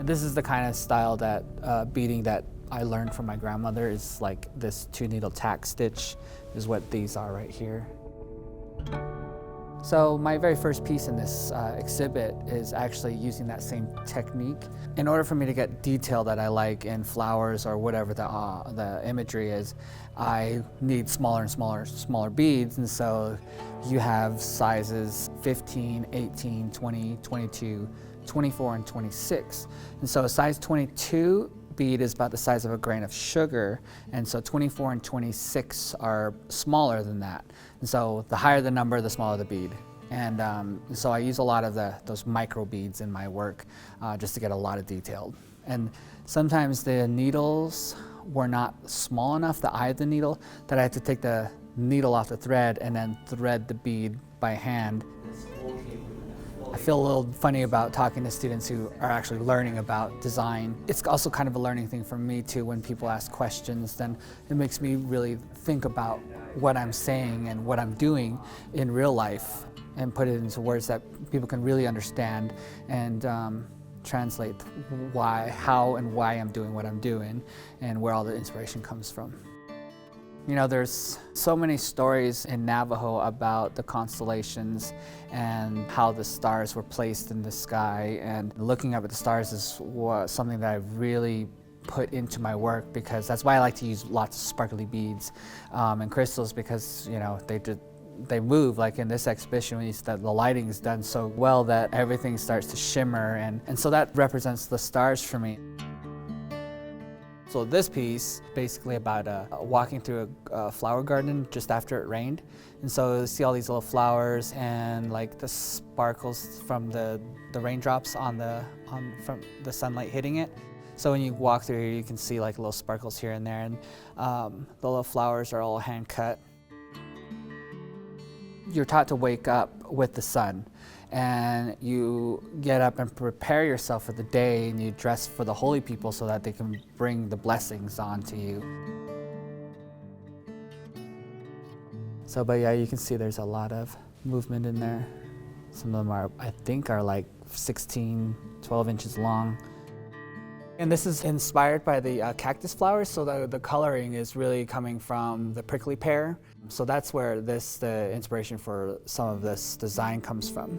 And this is the kind of style that beading that I learned from my grandmother. Is like this 2-needle tack stitch is what these are right here. So my very first piece in this exhibit is actually using that same technique. In order for me to get detail that I like in flowers or whatever the imagery is, I need smaller and smaller beads. And so you have sizes 15, 18, 20, 22, 24, and 26. And so a size 22 bead is about the size of a grain of sugar, and so 24 and 26 are smaller than that. And so the higher the number, the smaller the bead. And so I use a lot of those micro beads in my work just to get a lot of detail. And sometimes the needles were not small enough, the eye of the needle, that I had to take the needle off the thread and then thread the bead by hand. I feel a little funny about talking to students who are actually learning about design. It's also kind of a learning thing for me too. When people ask questions, then it makes me really think about what I'm saying and what I'm doing in real life and put it into words that people can really understand and translate how and why I'm doing what I'm doing and where all the inspiration comes from. You know, there's so many stories in Navajo about the constellations and how the stars were placed in the sky, and looking up at the stars is something that I've really put into my work, because that's why I like to use lots of sparkly beads and crystals, because, you know, they move. Like in this exhibition, the lighting is done so well that everything starts to shimmer, and so that represents the stars for me. So this piece, basically about walking through a flower garden just after it rained. And so you see all these little flowers and like the sparkles from the raindrops from the sunlight hitting it. So when you walk through here, you can see like little sparkles here and there, and the little flowers are all hand cut. You're taught to wake up with the sun, and you get up and prepare yourself for the day, and you dress for the holy people so that they can bring the blessings onto you. So, but yeah, you can see there's a lot of movement in there. Some of them I think are like 16, 12 inches long. And this is inspired by the cactus flowers, so the coloring is really coming from the prickly pear. So that's where the inspiration for some of this design comes from.